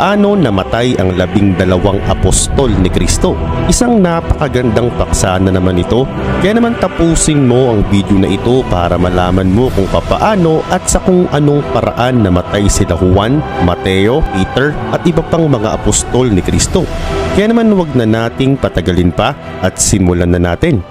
paano namatay ang 12 apostol ni Kristo. Isang napakagandang paksa na naman ito, kaya naman tapusin mo ang video na ito para malaman mo kung papaano at sa kung anong paraan namatay sila Juan, Mateo, Peter at iba pang mga apostol ni Kristo. Kaya naman huwag na nating patagalin pa at simulan na natin.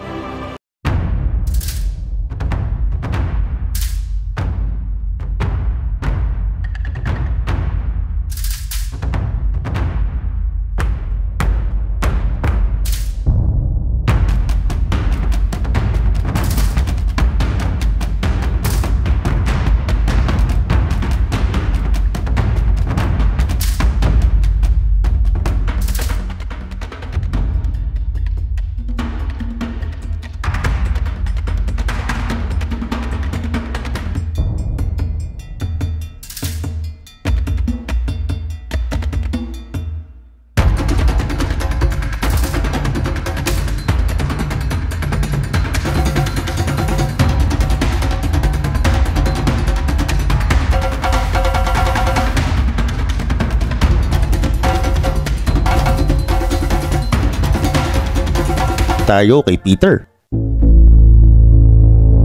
Tayo kay Peter.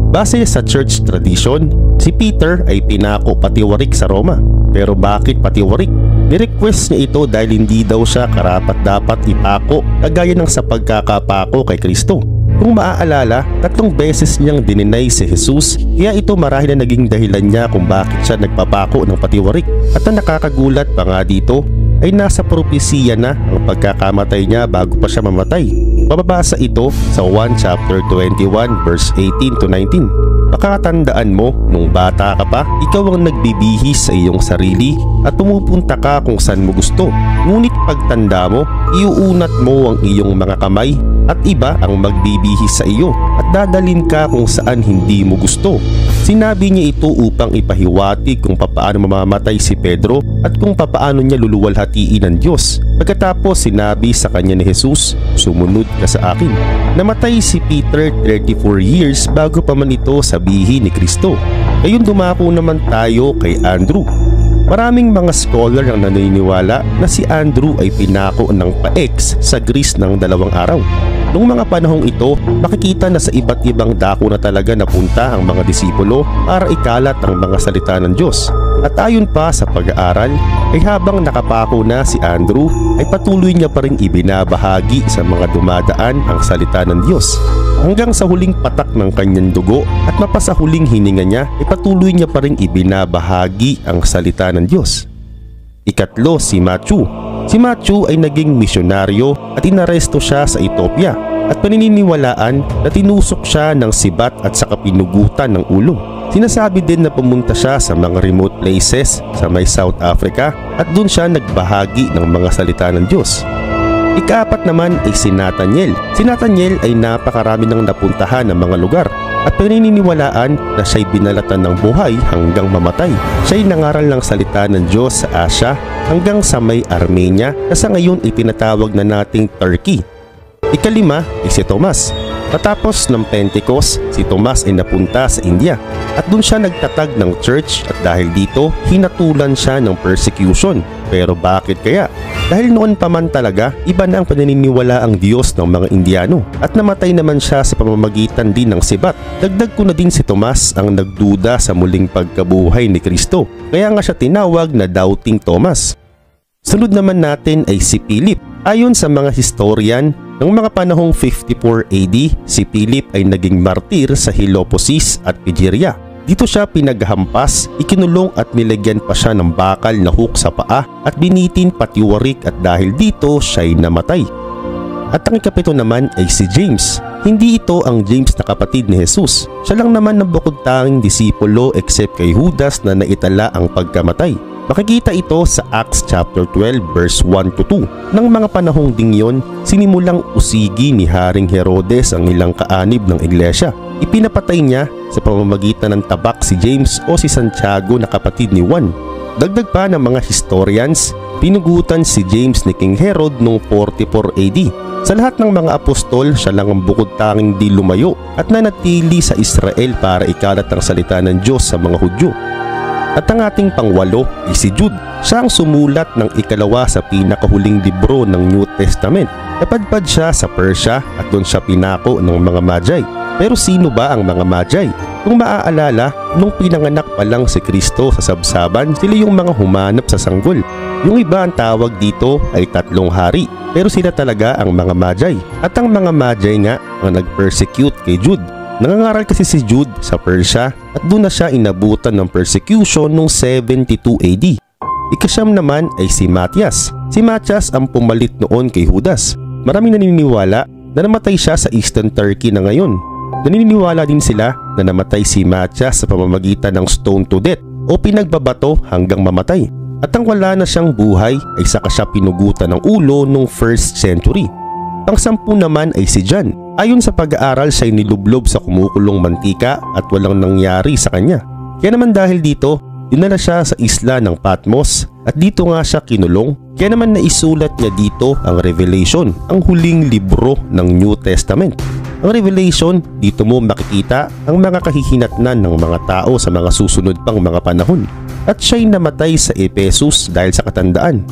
Base sa church tradition, si Peter ay pinako patiwarik sa Roma. Pero bakit patiwarik? Ni-request niya ito dahil hindi daw siya karapat-dapat ipako kagaya ng sa pagkakapako kay Kristo. Kung maaalala, 3 beses niyang dininay si Jesus, kaya ito marahil na naging dahilan niya kung bakit siya nagpapako ng patiwarik. At ang nakakagulat pa nga dito ay nasa propesiya na ang pagkakamatay niya bago pa siya mamatay. Mababasa ito sa 1 chapter 21 verse 18 to 19. Makakatandaan mo nung bata ka pa, ikaw ang nagbibihis sa iyong sarili at pumupunta ka kung saan mo gusto. Ngunit pagtanda mo, iuunat mo ang iyong mga kamay at iba ang magbibihis sa iyo at dadalhin ka kung saan hindi mo gusto. Sinabi niya ito upang ipahiwatig kung papaano mamamatay si Pedro at kung papaano niya luluwalhatiin ng Diyos. Pagkatapos sinabi sa kanya ni Jesus, "Sumunod ka sa akin." Namatay si Peter 34 years bago pa man ito sabihin ni Kristo. Ngayon dumako naman tayo kay Andrew. Maraming mga scholar ang naniniwala na si Andrew ay pinako ng paeks sa Greece ng 2 araw. Noong mga panahong ito, makikita na sa iba't ibang dako na talaga napunta ang mga disipulo para ikalat ang mga salita ng Diyos. At ayon pa sa pag-aaral, ay habang nakapako na si Andrew, ay patuloy niya pa rin ibinabahagi sa mga dumadaan ang salita ng Diyos. Hanggang sa huling patak ng kanyang dugo at mapasa huling hininga niya, ay patuloy niya pa rin ibinabahagi ang salita ng Diyos. Ikatlo, si Matthew. Si Matthew ay naging misyonaryo at inaresto siya sa Ethiopia at paniniwalaan na tinusok siya ng sibat at saka pinugutan ng ulo. Sinasabi din na pumunta siya sa mga remote places sa may South Africa at doon siya nagbahagi ng mga salita ng Diyos. Ika-4 naman ay si Nathaniel. Si Nathaniel ay napakarami ng napuntahan ng mga lugar at pininiwalaan na siya'y binalatan ng buhay hanggang mamatay. Siya'y nangaral ng salita ng Diyos sa Asia hanggang sa may Armenia na sa ngayon itinatawag na nating Turkey. Ika-5 ay si Tomas. Matapos ng Pentecost, si Tomas ay napunta sa India at doon siya nagtatag ng church at dahil dito, hinatulan siya ng persecution. Pero bakit kaya? Dahil noon pa man talaga, iba na ang paniniwala ang Diyos ng mga Indiano at namatay naman siya sa pamamagitan din ng sibat. Dagdag ko na din si Tomas ang nagduda sa muling pagkabuhay ni Kristo. Kaya nga siya tinawag na Doubting Thomas. Sunod naman natin ay si Philip. Ayon sa mga historian, noong mga panahong 54 AD, si Philip ay naging martir sa Heliopolis at Pigeria. Dito siya pinaghampas, ikinulong at nilagyan pa siya ng bakal na hook sa paa at binitin patiwarik at dahil dito siya'y namatay. At ang ikapito naman ay si James. Hindi ito ang James na kapatid ni Jesus. Siya lang naman ng bukod tanging disipulo except kay Judas na naitala ang pagkamatay. Makikita ito sa Acts chapter 12 verse 1 to 2. Nang mga panahong ding yon, sinimulang usigi ni Haring Herodes ang ilang kaanib ng iglesia. Ipinapatay niya sa pamamagitan ng tabak si James o si Santiago na kapatid ni Juan. Dagdag pa ng mga historians, pinugutan si James ni King Herod noong 44 AD. Sa lahat ng mga apostol, siya lang ang bukod tanging di lumayo at nanatili sa Israel para ikalat ang salita ng Diyos sa mga Hudyo. At ang ating pangwalo ay si Jude. Siya ang sumulat ng ikalawa sa pinakahuling libro ng New Testament. Napadpad siya sa Persia at doon siya pinako ng mga Magi. Pero sino ba ang mga Magi? Kung maaalala, nung pinanganak pa lang si Kristo sa sabsaban, sila yung mga humanap sa sanggol. Yung iba ang tawag dito ay tatlong hari, pero sila talaga ang mga Magi. At ang mga Magi nga ang nag-persecute kay Jude. Nangangaral kasi si Jude sa Persia at doon na siya inabutan ng persecution noong 72 AD. Ikasyam naman ay si Matthias. Si Matthias ang pumalit noon kay Judas. Maraming naniniwala na namatay siya sa Eastern Turkey na ngayon. Naniniwala din sila na namatay si Matthias sa pamamagitan ng stone to death o pinagbabato hanggang mamatay. At ang wala na siyang buhay ay saka siya pinugutan ng ulo noong 1st century. Pang-10 naman ay si John. Ayon sa pag-aaral siya ay nilublob sa kumukulong mantika at walang nangyari sa kanya. Kaya naman dahil dito, dinala siya sa isla ng Patmos at dito nga siya kinulong. Kaya naman naisulat niya dito ang Revelation, ang huling libro ng New Testament. Ang Revelation, dito mo makikita ang mga kahihinatnan ng mga tao sa mga susunod pang mga panahon. At siya'y namatay sa Ephesus dahil sa katandaan.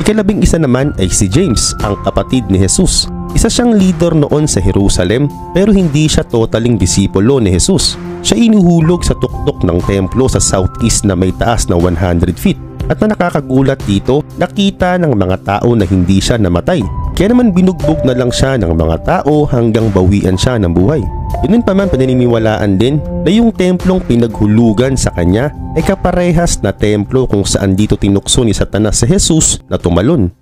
Ikalabing isa naman ay si James, ang kapatid ni Jesus. Isa siyang leader noon sa Jerusalem pero hindi siya totaling disipulo ni Jesus. Siya inuhulog sa tuktok ng templo sa southeast na may taas na 100 feet. At na nakakagulat dito, nakita ng mga tao na hindi siya namatay. Kaya naman binugbog na lang siya ng mga tao hanggang bawian siya ng buhay. Yun pa man paniniwalaan din na yung templong pinaghulugan sa kanya ay kaparehas na templo kung saan dito tinukso ni Satanas si Jesus na tumalon.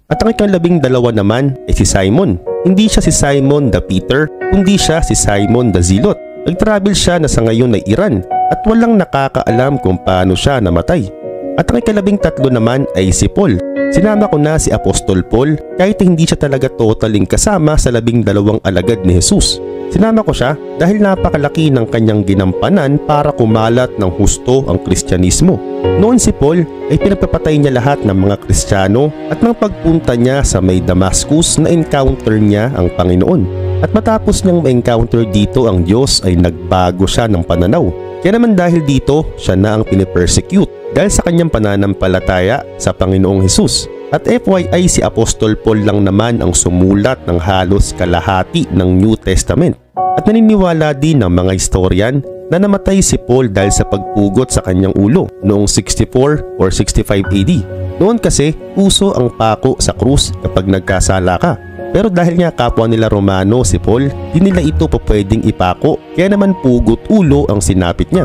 At ang ikalabing dalawa naman ay si Simon. Hindi siya si Simon the Peter, kundi siya si Simon the Zealot. Nag-travel siya na sa ngayon ay Iran at walang nakakaalam kung paano siya namatay. At ang ikalabing tatlo naman ay si Paul. Sinama ko na si Apostol Paul kahit hindi siya talaga totaling kasama sa 12 alagad ni Jesus. Sinama ko siya dahil napakalaki ng kanyang ginampanan para kumalat ng husto ang Kristyanismo. Noon si Paul ay pinagpapatay niya lahat ng mga Kristiyano at nang pagpunta niya sa may Damascus na encounter niya ang Panginoon. At matapos niyang ma-encounter dito ang Diyos ay nagbago siya ng pananaw. Kaya naman dahil dito siya na ang pinipersecute dahil sa kanyang pananampalataya sa Panginoong Jesus. At FYI, si Apostol Paul lang naman ang sumulat ng halos kalahati ng New Testament. At naniniwala din ng mga historian na namatay si Paul dahil sa pagpugot sa kanyang ulo noong 64 or 65 AD. Noon kasi uso ang pako sa krus kapag nagkasala ka. Pero dahil nga kapwa nila Romano si Paul, di nila ito pwedeng ipako, kaya naman pugot ulo ang sinapit niya.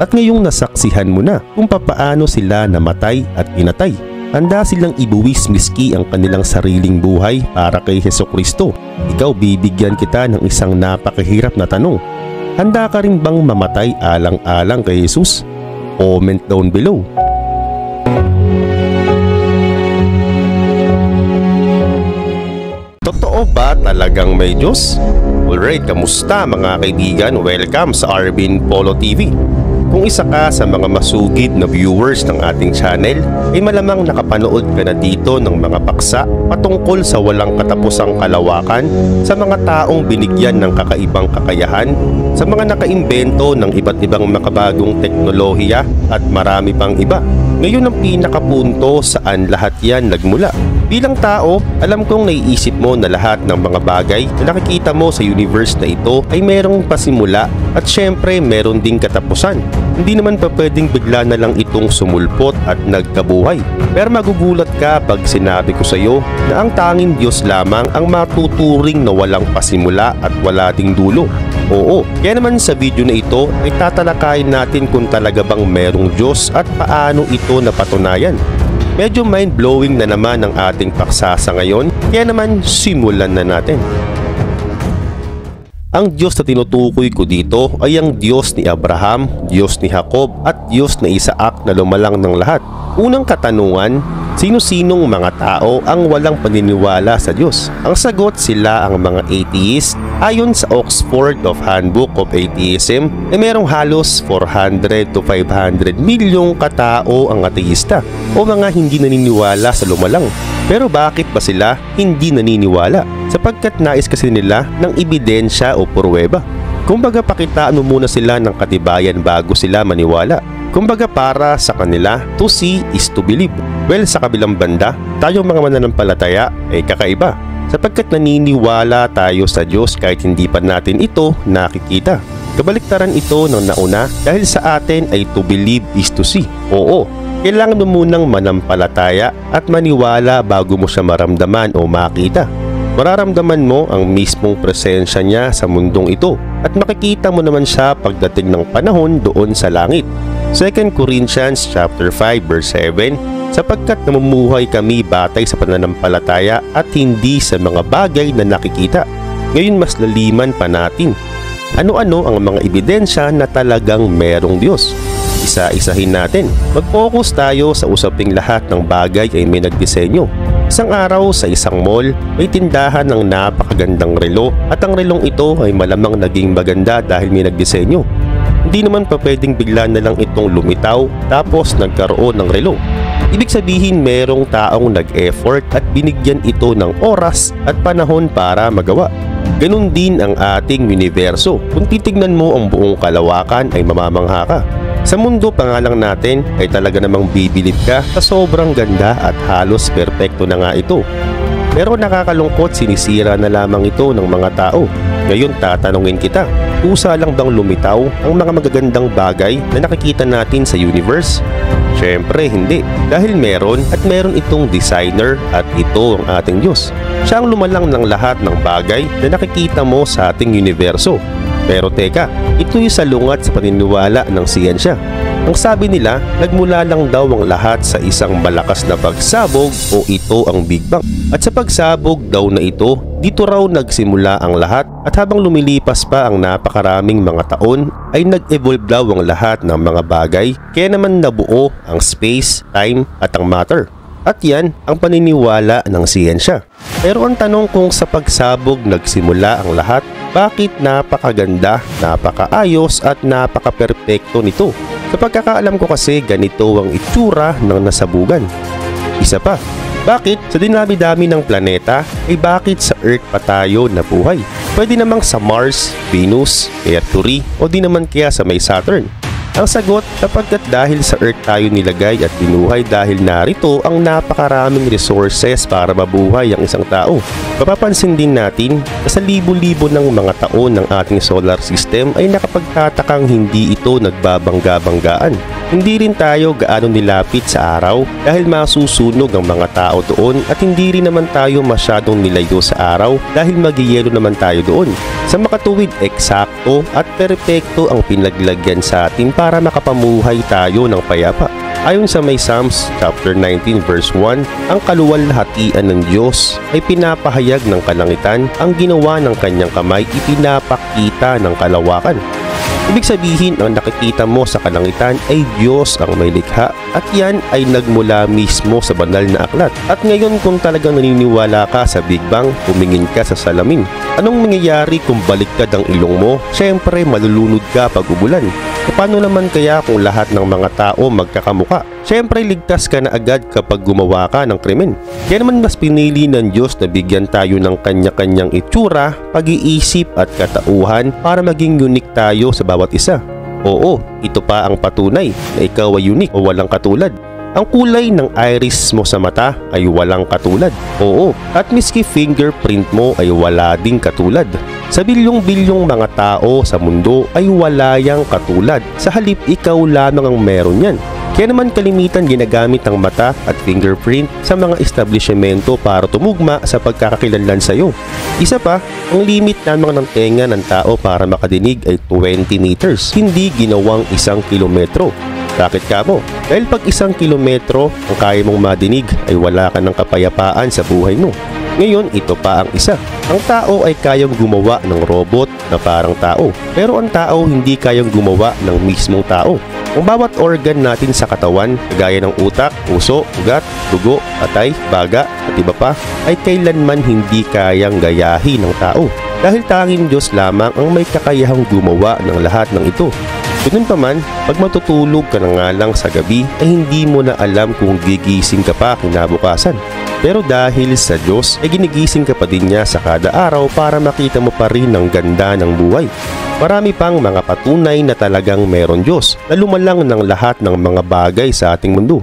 At ngayong nasaksihan mo na kung papaano sila namatay at pinatay. Handa silang ibuwis miski ang kanilang sariling buhay para kay Hesukristo. Ikaw, bibigyan kita ng isang napakahirap na tanong. Handa ka rin bang mamatay alang-alang kay Jesus? Comment down below. Totoo ba talagang may Diyos? Alright, kamusta mga kaibigan? Welcome sa Arvin Polo TV. Kung isa ka sa mga masugid na viewers ng ating channel, ay malamang nakapanood ka na dito ng mga paksa patungkol sa walang katapusang kalawakan, sa mga taong binigyan ng kakaibang kakayahan, sa mga nakaimbento ng iba't ibang makabagong teknolohiya at marami pang iba. Ngayon ang pinakapunto saan lahat yan nagmula. Bilang tao, alam kong naiisip mo na lahat ng mga bagay na nakikita mo sa universe na ito ay merong pasimula at syempre meron ding katapusan. Hindi naman pa pwedeng bigla na lang itong sumulpot at nagkabuhay. Pero magugulat ka pag sinabi ko sa iyo na ang tanging Diyos lamang ang matuturing na walang pasimula at wala ding dulo. Oo, kaya naman sa video na ito ay tatalakayin natin kung talaga bang merong Diyos at paano ito napatunayan. Medyo mind-blowing na naman ang ating paksa sa ngayon, kaya naman simulan na natin. Ang Diyos na tinutukoy ko dito ay ang Diyos ni Abraham, Diyos ni Jacob at Diyos ni Isaac na lumalang ng lahat. Unang katanungan, sino-sinong mga tao ang walang paniniwala sa Diyos? Ang sagot, sila ang mga atheist. Ayon sa Oxford of Handbook of Atheism, ay merong halos 400 to 500 milyong katao ang ateista o mga hindi naniniwala sa lumalang. Pero bakit ba sila hindi naniniwala? Sapagkat nais kasi nila ng ebidensya o pruweba. Kumbaga pakitaan mo muna sila ng katibayan bago sila maniwala. Kumbaga para sa kanila, to see is to believe. Well, sa kabilang banda, tayong mga mananampalataya ay kakaiba sapagkat naniniwala tayo sa Diyos kahit hindi pa natin ito nakikita. Kabaliktaran ito ng nauna dahil sa atin ay to believe is to see. Oo, kailangan mo munang manampalataya at maniwala bago mo siya maramdaman o makita. Mararamdaman mo ang mismong presensya niya sa mundong ito at makikita mo naman siya pagdating ng panahon doon sa langit. 2 Corinthians chapter 5 verse 7, sapagkat namumuhay kami batay sa pananampalataya at hindi sa mga bagay na nakikita. Ngayon mas laliman pa natin. Ano-ano ang mga ebidensya na talagang merong Diyos? Isa-isahin natin. Mag-focus tayo sa usaping lahat ng bagay ay may nagdisenyo. Isang araw sa isang mall, may tindahan ng napakagandang relo at ang relong ito ay malamang naging maganda dahil may nagdisenyo. Hindi naman pa pwedeng bigla na lang itong lumitaw tapos nagkaroon ng relo. Ibig sabihin merong taong nag-effort at binigyan ito ng oras at panahon para magawa. Ganun din ang ating universo. Kung titignan mo ang buong kalawakan ay mamamangha ka. Sa mundo pa nga lang natin ay talaga namang bibilib ka sa sobrang ganda at halos perpekto na nga ito. Pero nakakalungkot, sinisira na lamang ito ng mga tao. Ngayon tatanungin kita, kusa lang bang lumitaw ang mga magagandang bagay na nakikita natin sa universe? Syempre hindi, dahil meron itong designer at ito ang ating Diyos. Siya ang lumalang ng lahat ng bagay na nakikita mo sa ating universo. Pero teka, ito'y salungat sa paniniwala ng siyensya. Ang sabi nila, nagmula lang daw ang lahat sa isang malakas na pagsabog o ito ang Big Bang. At sa pagsabog daw na ito, dito raw nagsimula ang lahat at habang lumilipas pa ang napakaraming mga taon ay nag-evolve daw ang lahat ng mga bagay kaya naman nabuo ang space, time at ang matter. At yan ang paniniwala ng siyensya. Pero ang tanong kung sa pagsabog nagsimula ang lahat, bakit napakaganda, napakaayos at napaka-perpekto nito? Sa pagkakaalam ko kasi ganito ang itsura ng nasabugan. Isa pa, bakit sa dinami-dami ng planeta ay bakit sa Earth pa tayo nabuhay? Pwede namang sa Mars, Venus, Mercury o di naman kaya sa may Saturn. Ang sagot, sapagkat dahil sa Earth tayo nilagay at binuhay dahil narito ang napakaraming resources para mabuhay ang isang tao. Mapapansin din natin na sa libo-libo ng mga taon ng ating solar system ay nakapagtatakang hindi ito nagbabangga-banggaan. Hindi rin tayo gaano nilapit sa araw dahil masusunog ang mga tao doon at hindi rin naman tayo masyadong nilayo sa araw dahil magyeyelo naman tayo doon. Sa makatuwid, eksakto at perpekto ang pinaglagyan sa atin para makapamuhay tayo ng payapa. Ayon sa may Psalms chapter 19 verse 1, ang kaluwalhatian ng Diyos ay pinapahayag ng kalangitan, ang ginawa ng kanyang kamay ipinapakita ng kalawakan. Ibig sabihin, ang nakikita mo sa kalangitan ay Diyos ang may likha at yan ay nagmula mismo sa banal na aklat. At ngayon kung talagang naniniwala ka sa Big Bang, tumingin ka sa salamin. Anong mangyayari kung baliktad ang ilong mo? Siyempre malulunod ka pag umulan. Paano naman kaya kung lahat ng mga tao magkakamuka? Siyempre ligtas ka na agad kapag gumawa ka ng krimen. Kaya naman mas pinili ng Diyos na bigyan tayo ng kanya-kanyang itsura, pag-iisip at katauhan para maging unique tayo sa bawat isa. Oo, ito pa ang patunay na ikaw ay unique o walang katulad. Ang kulay ng iris mo sa mata ay walang katulad. Oo, at miski fingerprint mo ay wala ding katulad. Sa bilyong-bilyong mga tao sa mundo ay wala yang katulad. Sa halip, ikaw lamang ang meron yan. Kaya naman kalimitan ginagamit ang mata at fingerprint sa mga establishmento para tumugma sa pagkakakilanlan sa iyo. Isa pa, ang limit lamang ng tenga ng tao para makadinig ay 20 meters, hindi ginawang 1 kilometro. Bakit ka mo? Dahil pag 1 kilometro ang kaya mong madinig ay wala ka ng kapayapaan sa buhay mo. Ngayon, ito pa ang isa. Ang tao ay kayang gumawa ng robot na parang tao. Pero ang tao hindi kayang gumawa ng mismong tao. Ang bawat organ natin sa katawan, kagaya ng utak, puso, ugat, dugo, atay, baga at iba pa, ay kailanman hindi kayang gayahin ng tao. Dahil tanging Diyos lamang ang may kakayahang gumawa ng lahat ng ito. Ganun pa man, pag matutulog ka na nga lang sa gabi ay hindi mo na alam kung gigising ka pa kinabukasan. Pero dahil sa Diyos ay ginigising ka pa din niya sa kada araw para makita mo pa rin ang ganda ng buhay. Marami pang mga patunay na talagang meron Diyos na lumalang ng lahat ng mga bagay sa ating mundo.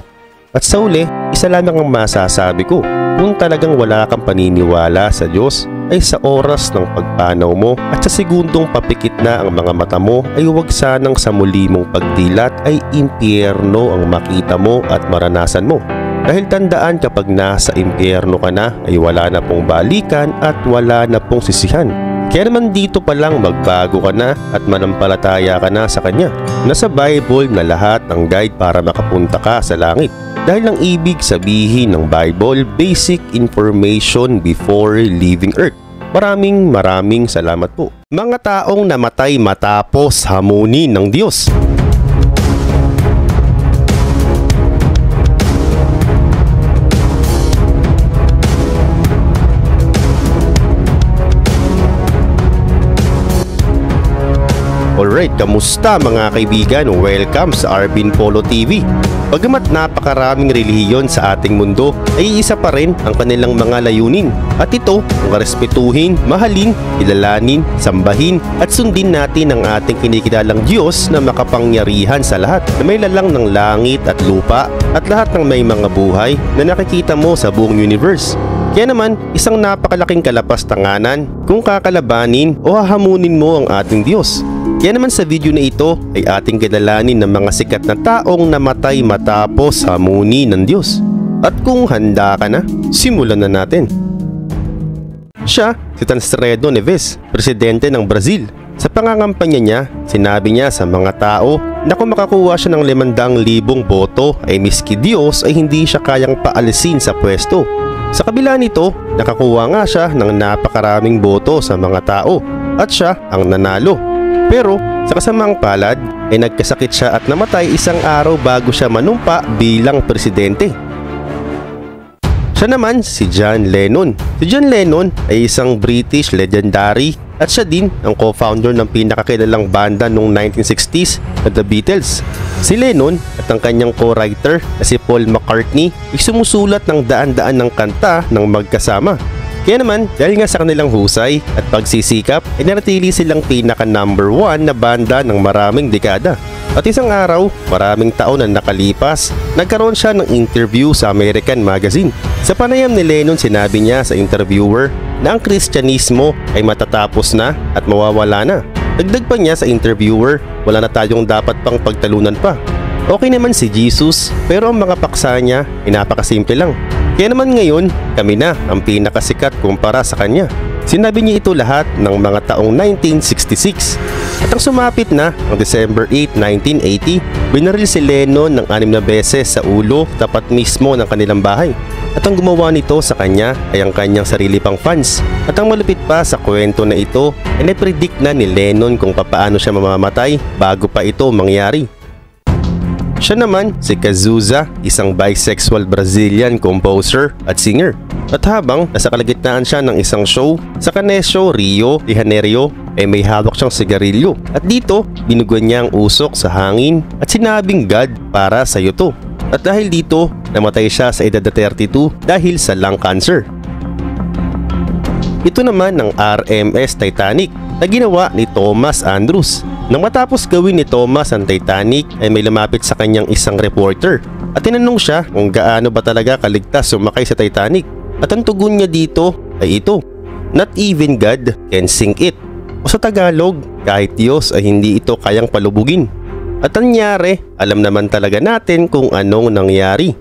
At sa uli, isa lamang ang masasabi ko, kung talagang wala kang paniniwala sa Diyos, ay sa oras ng pagpanaw mo at sa segundong papikit na ang mga mata mo ay huwag sanang sa muli mong pagdilat ay impyerno ang makita mo at maranasan mo. Dahil tandaan kapag nasa impyerno ka na ay wala na pong balikan at wala na pong sisihan. Kaya naman dito pa lang magbago ka na at manampalataya ka na sa Kanya. Nasa Bible na lahat ng guide para makapunta ka sa langit. Dahil ang ibig sabihin ng Bible, basic information before leaving earth. Maraming salamat po. Mga taong namatay matapos hamunin ng Diyos. Alright, kamusta mga kaibigan? Welcome sa Arvin Polo TV. Bagamat napakaraming relihiyon sa ating mundo, ay isa pa rin ang kanilang mga layunin. At ito, ang respetuhin, mahalin, kilalanin, sambahin, at sundin natin ang ating kinikilalang Diyos na makapangyarihan sa lahat, na may lalang ng langit at lupa, at lahat ng may mga buhay na nakikita mo sa buong universe. Kaya naman, isang napakalaking kalapastanganan kung kakalabanin o hahamunin mo ang ating Diyos. Kaya naman sa video na ito ay ating kilalanin ng mga sikat na taong namatay matapos hamunin ng Diyos. At kung handa ka na, simulan na natin. Siya, si Tancredo Neves, presidente ng Brazil. Sa pangangampanya niya, sinabi niya sa mga tao na kung makakuha siya ng 500,000 boto ay miski Diyos ay hindi siya kayang paalisin sa pwesto. Sa kabila nito, nakakuha nga siya ng napakaraming boto sa mga tao at siya ang nanalo. Pero sa kasamang palad ay nagkasakit siya at namatay isang araw bago siya manumpa bilang presidente. Siya naman si John Lennon. Si John Lennon ay isang British legendary at siya din ang co-founder ng pinakakilalang banda noong 1960s na The Beatles. Si Lennon at ang kanyang co-writer na si Paul McCartney ay sumusulat ng daan-daan ng kanta ng magkasama. Kaya naman, dahil nga sa kanilang husay at pagsisikap, ay nanatili silang pinaka number 1 na banda ng maraming dekada. At isang araw, maraming taon na nakalipas, nagkaroon siya ng interview sa American Magazine. Sa panayam ni Lennon, sinabi niya sa interviewer na ang Kristyanismo ay matatapos na at mawawala na. Dagdag pa niya sa interviewer, wala na tayong dapat pang pagtalunan pa. Okay naman si Jesus, pero ang mga paksa niya ay napakasimple lang. Kaya naman ngayon, kami na ang pinakasikat kumpara sa kanya. Sinabi niya ito lahat ng mga taong 1966. At ang sumapit na ang December 8, 1980, binaril si Lennon ng 6 na beses sa ulo tapat mismo ng kanilang bahay. At ang gumawa nito sa kanya ay ang kanyang sarili pang fans. At ang malupit pa sa kwento na ito ay napredict na ni Lennon kung papaano siya mamamatay bago pa ito mangyari. Siya naman si Cazuza, isang bisexual Brazilian composer at singer. At habang nasa kalagitnaan siya ng isang show sa Cannesio, Rio de Janeiro, ay may hawak siyang sigarilyo. At dito, binuguan niya ang usok sa hangin at sinabing God para sa iyo to. At dahil dito, namatay siya sa edad na 32 dahil sa lung cancer. Ito naman ang RMS Titanic na ginawa ni Thomas Andrews. Nang matapos gawin ni Thomas ang Titanic ay may lumapit sa kanyang isang reporter at tinanong siya kung gaano ba talaga kaligtas sumakay sa Titanic. At ang tugon niya dito ay ito, "Not even God can sink it." O sa Tagalog, kahit Diyos ay hindi ito kayang palubugin. At ang nangyari, alam naman talaga natin kung anong nangyari.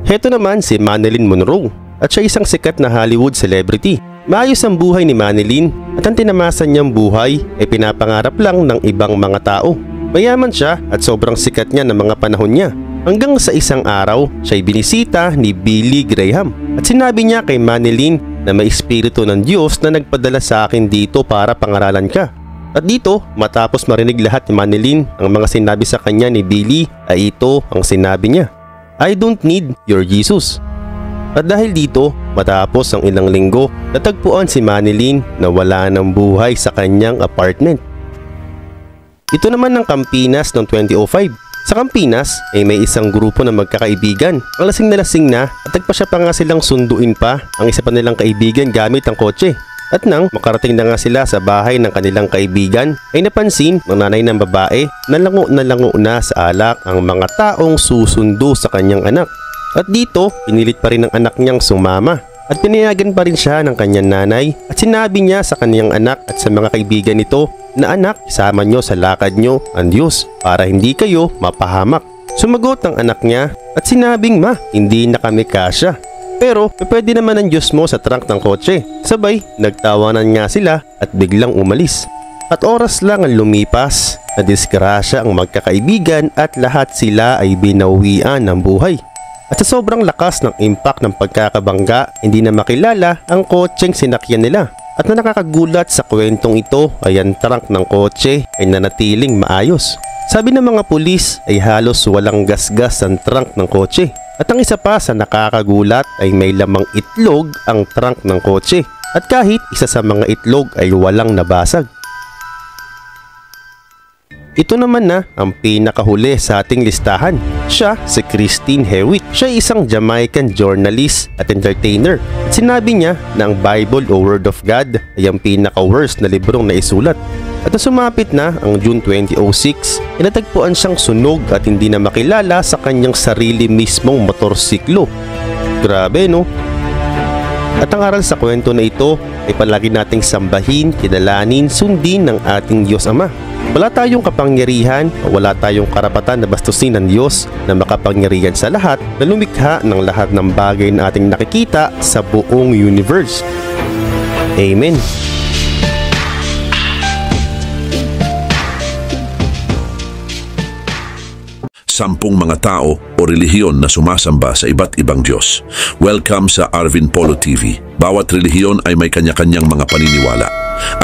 Heto naman si Marilyn Monroe at siya isang sikat na Hollywood celebrity. Maayos ang buhay ni Marilyn at ang tinamasan niyang buhay ay pinapangarap lang ng ibang mga tao. Mayaman siya at sobrang sikat niya ng mga panahon niya. Hanggang sa isang araw, siya ay binisita ni Billy Graham at sinabi niya kay Marilyn na may espiritu ng Diyos na nagpadala sa akin dito para pangaralan ka. At dito, matapos marinig lahat ni Marilyn ang mga sinabi sa kanya ni Billy, ay ito ang sinabi niya, "I don't need your Jesus." At dahil dito, matapos ang ilang linggo, natagpuan si Marilyn na wala ng buhay sa kanyang apartment. Ito naman ng Campinas noong 2005. Sa Campinas ay may isang grupo na magkakaibigan. Ang lasing na at nagpa siya pa nga silang sunduin pa ang isa pa nilang kaibigan gamit ang kotse. At nang makarating na nga sila sa bahay ng kanilang kaibigan ay napansin ng nanay ng babae na lango na sa alak ang mga taong susundo sa kanyang anak. At dito pinilit pa rin ng anak niyang sumama. At pinayagan pa rin siya ng kanyang nanay at sinabi niya sa kanyang anak at sa mga kaibigan nito na anak, isama nyo sa lakad nyo ang Diyos para hindi kayo mapahamak. Sumagot ang anak niya at sinabing, "Ma, hindi na kami kasya. Pero pwede naman ang Diyos mo sa trunk ng kotse." Sabay, nagtawanan nga sila at biglang umalis. At oras lang ang lumipas, na disgrasya ang magkakaibigan at lahat sila ay binawian ng buhay. At sa sobrang lakas ng impact ng pagkakabangga, hindi na makilala ang kotseng sinakyan nila. At na nakakagulat sa kwentong ito ay ang trunk ng kotse ay nanatiling maayos. Sabi ng mga pulis ay halos walang gasgas ang trunk ng kotse. At ang isa pa sa nakakagulat ay may lamang itlog ang trunk ng kotse. At kahit isa sa mga itlog ay walang nabasag. Ito naman na ang pinakahuli sa ating listahan. Siya si Christine Hewitt. Siya ay isang Jamaican journalist at entertainer. At sinabi niya na ang Bible o Word of God ay ang pinaka-worst na librong naisulat. At na sumapit na ang June 2006, inatagpuan siyang sunog at hindi na makilala sa kanyang sarili mismong motorsiklo. Grabe, no? At ang aral sa kwento na ito ay palagi nating sambahin, kinalanin, sundin ng ating Diyos Ama. Wala tayong kapangyarihan o wala tayong karapatan na bastusin ng Diyos na makapangyarihan sa lahat na lumikha ng lahat ng bagay na ating nakikita sa buong universe. Amen. Sampung mga tao o relihiyon na sumasamba sa iba't ibang Diyos. Welcome sa Arvin Polo TV. Bawat relihiyon ay may kanya-kanyang mga paniniwala.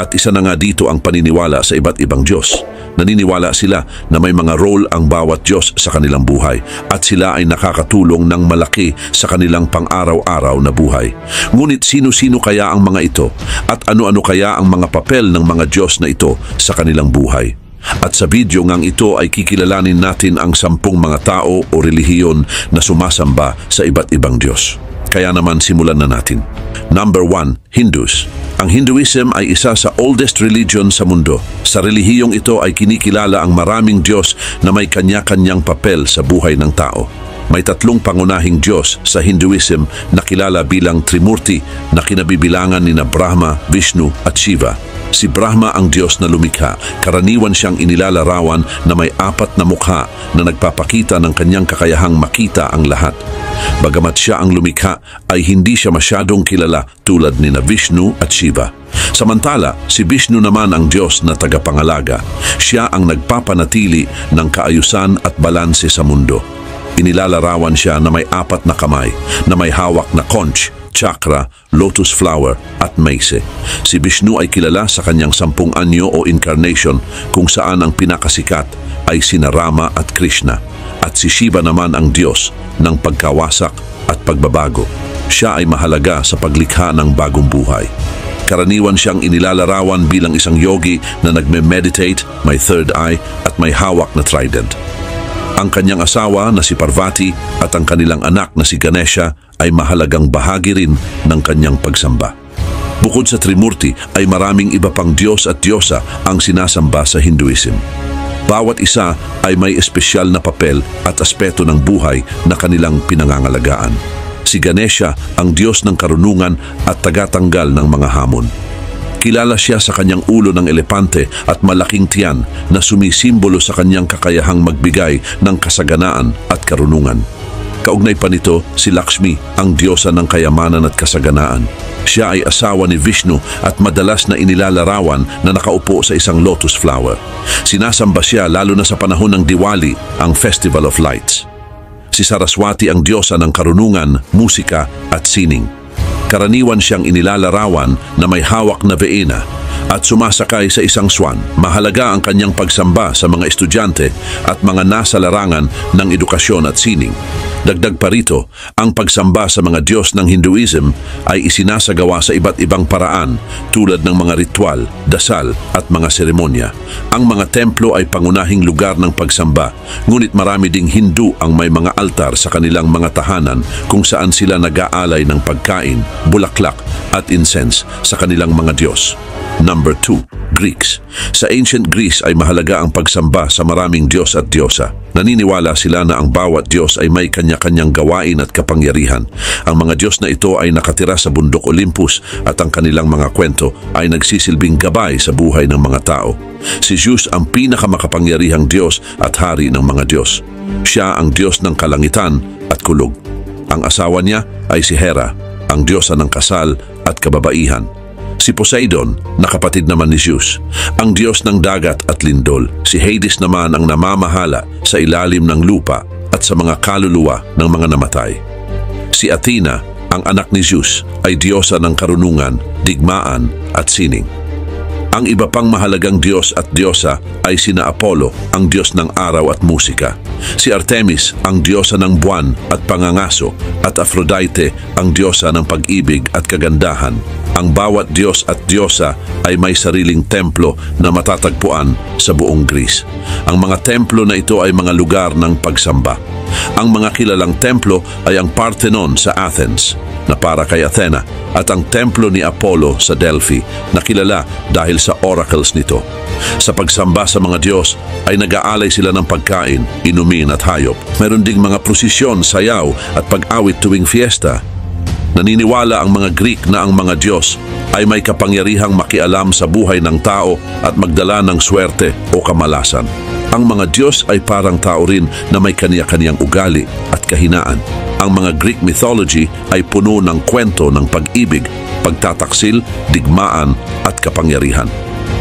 At isa na nga dito ang paniniwala sa iba't ibang Diyos. Naniniwala sila na may mga role ang bawat Diyos sa kanilang buhay at sila ay nakakatulong ng malaki sa kanilang pang-araw-araw na buhay. Ngunit sino-sino kaya ang mga ito at ano-ano kaya ang mga papel ng mga Diyos na ito sa kanilang buhay? At sa video ngang ito ay kikilalanin natin ang 10 mga tao o relihiyon na sumasamba sa iba't ibang Diyos. Kaya naman simulan na natin. Number 1, Hindus. Ang Hinduism ay isa sa oldest religion sa mundo. Sa relihiyong ito ay kinikilala ang maraming Diyos na may kanya-kanyang papel sa buhay ng tao. May 3 pangunahing Diyos sa Hinduism na kilala bilang Trimurti na kinabibilangan nina Brahma, Vishnu at Shiva. Si Brahma ang Diyos na lumikha. Karaniwan siyang inilalarawan na may 4 na mukha na nagpapakita ng kanyang kakayahang makita ang lahat. Bagamat siya ang lumikha, ay hindi siya masyadong kilala tulad nina Vishnu at Shiva. Samantala, si Vishnu naman ang Diyos na tagapangalaga. Siya ang nagpapanatili ng kaayusan at balanse sa mundo. Inilalarawan siya na may 4 na kamay, na may hawak na conch, chakra, lotus flower at mace. Si Vishnu ay kilala sa kanyang 10 anyo o incarnation kung saan ang pinakasikat ay sina Rama at Krishna. At si Shiva naman ang Diyos ng pagkawasak at pagbabago. Siya ay mahalaga sa paglikha ng bagong buhay. Karaniwan siyang inilalarawan bilang isang yogi na nagme-meditate, may third eye at may hawak na trident. Ang kanyang asawa na si Parvati at ang kanilang anak na si Ganesha ay mahalagang bahagi rin ng kanyang pagsamba. Bukod sa Trimurti ay maraming iba pang Diyos at Diyosa ang sinasamba sa Hinduism. Bawat isa ay may espesyal na papel at aspeto ng buhay na kanilang pinangangalagaan. Si Ganesha ang Diyos ng karunungan at tagatanggal ng mga hamon. Kilala siya sa kanyang ulo ng elepante at malaking tiyan na sumisimbolo sa kanyang kakayahang magbigay ng kasaganaan at karunungan. Kaugnay pa nito si Lakshmi, ang diyosa ng kayamanan at kasaganaan. Siya ay asawa ni Vishnu at madalas na inilalarawan na nakaupo sa isang lotus flower. Sinasamba siya lalo na sa panahon ng Diwali, ang Festival of Lights. Si Saraswati ang diyosa ng karunungan, musika at sining. Karaniwan siyang inilalarawan na may hawak na veena at sumasakay sa isang swan. Mahalaga ang kanyang pagsamba sa mga estudyante at mga nasa larangan ng edukasyon at sining. Dagdag pa rito, ang pagsamba sa mga Diyos ng Hinduism ay isinasagawa sa iba't ibang paraan tulad ng mga ritual, dasal at mga seremonya. Ang mga templo ay pangunahing lugar ng pagsamba, ngunit marami ding Hindu ang may mga altar sa kanilang mga tahanan kung saan sila nag-aalay ng pagkain, bulaklak at incense sa kanilang mga Diyos. Number 2, Greeks. Sa ancient Greece ay mahalaga ang pagsamba sa maraming Diyos at Diyosa. Naniniwala sila na ang bawat Diyos ay may kanya-kanyang gawain at kapangyarihan. Ang mga Diyos na ito ay nakatira sa bundok Olympus at ang kanilang mga kwento ay nagsisilbing gabay sa buhay ng mga tao. Si Zeus ang pinakamakapangyarihang Diyos at hari ng mga Diyos. Siya ang Diyos ng kalangitan at kulog. Ang asawa niya ay si Hera, ang Diyosa ng kasal at kababaihan. Si Poseidon, na kapatid naman ni Zeus, ang Diyos ng dagat at lindol. Si Hades naman ang namamahala sa ilalim ng lupa at sa mga kaluluwa ng mga namatay. Si Athena, ang anak ni Zeus, ay Diyosa ng karunungan, digmaan at sining. Ang iba pang mahalagang Diyos at Diyosa ay sina Apollo, ang Diyos ng araw at musika. Si Artemis, ang Diyosa ng buwan at pangangaso, at Aphrodite, ang Diyosa ng pag-ibig at kagandahan. Ang bawat Diyos at Diyosa ay may sariling templo na matatagpuan sa buong Greece. Ang mga templo na ito ay mga lugar ng pagsamba. Ang mga kilalang templo ay ang Parthenon sa Athens, na para kay Athena, at ang templo ni Apollo sa Delphi, na kilala dahil sa oracles nito. Sa pagsamba sa mga Diyos ay nag-aalay sila ng pagkain, inumin at hayop. Meron ding mga prosesyon, sayaw at pag-awit tuwing fiesta. Naniniwala ang mga Greek na ang mga Diyos ay may kapangyarihang makialam sa buhay ng tao at magdala ng swerte o kamalasan. Ang mga Diyos ay parang tao rin na may kaniya-kaniyang ugali at kahinaan. Ang mga Greek mythology ay puno ng kwento ng pag-ibig, pagtataksil, digmaan at kapangyarihan.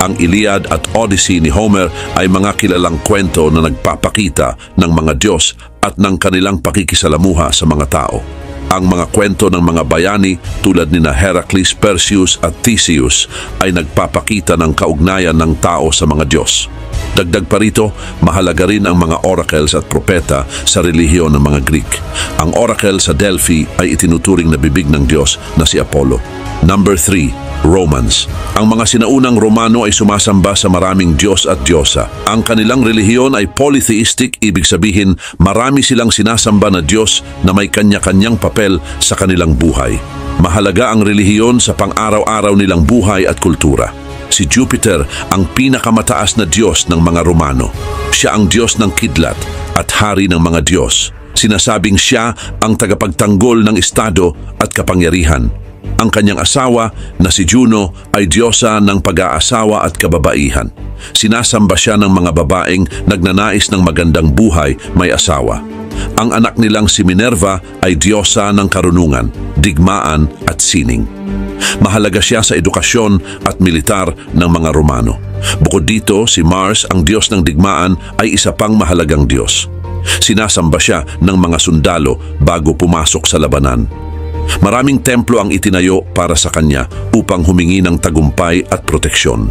Ang Iliad at Odyssey ni Homer ay mga kilalang kwento na nagpapakita ng mga Diyos at ng kanilang pakikisalamuha sa mga tao. Ang mga kwento ng mga bayani tulad ni Heracles, Perseus at Theseus ay nagpapakita ng kaugnayan ng tao sa mga Diyos. Dagdag pa rito, mahalaga rin ang mga oracles at propeta sa relihiyon ng mga Greek. Ang oracle sa Delphi ay itinuturing na bibig ng Diyos na si Apollo. Number 3, Romans. Ang mga sinaunang Romano ay sumasamba sa maraming Diyos at Diyosa. Ang kanilang relihiyon ay polytheistic, ibig sabihin marami silang sinasamba na Diyos na may kanya-kanyang papel sa kanilang buhay. Mahalaga ang relihiyon sa pang-araw-araw nilang buhay at kultura. Si Jupiter ang pinakamataas na Diyos ng mga Romano. Siya ang Diyos ng kidlat at hari ng mga Diyos. Sinasabing siya ang tagapagtanggol ng estado at kapangyarihan. Ang kanyang asawa na si Juno ay Diyosa ng pag-aasawa at kababaihan. Sinasamba siya ng mga babaeng nagnanais ng magandang buhay may asawa. Ang anak nilang si Minerva ay Diyosa ng karunungan, digmaan at sining. Mahalaga siya sa edukasyon at militar ng mga Romano. Bukod dito, si Mars, ang Diyos ng digmaan, ay isa pang mahalagang Diyos. Sinasamba siya ng mga sundalo bago pumasok sa labanan. Maraming templo ang itinayo para sa kanya upang humingi ng tagumpay at proteksyon.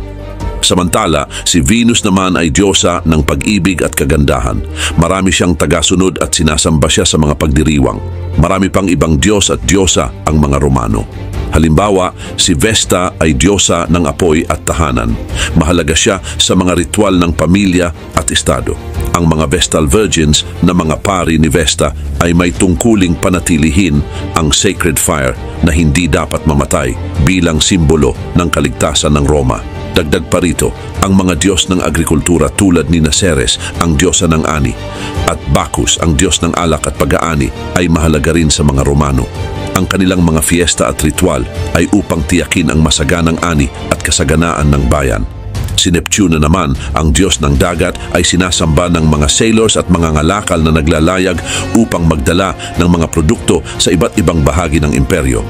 Samantala, si Venus naman ay Diyosa ng pag-ibig at kagandahan. Marami siyang tagasunod at sinasamba siya sa mga pagdiriwang. Marami pang ibang Diyos at Diyosa ang mga Romano. Halimbawa, si Vesta ay Diyosa ng apoy at tahanan. Mahalaga siya sa mga ritual ng pamilya at estado. Ang mga Vestal Virgins na mga pari ni Vesta ay may tungkuling panatilihin ang sacred fire na hindi dapat mamatay bilang simbolo ng kaligtasan ng Roma. Dagdag pa rito, ang mga Diyos ng agrikultura tulad ni Ceres, ang Diyosa ng ani, at Bacchus, ang Diyos ng alak at pag-aani, ay mahalaga rin sa mga Romano. Ang kanilang mga fiesta at ritual ay upang tiyakin ang masaganang ani at kasaganaan ng bayan. Si Neptune naman, ang Diyos ng dagat, ay sinasamba ng mga sailors at mga ngalakal na naglalayag upang magdala ng mga produkto sa iba't ibang bahagi ng imperyo.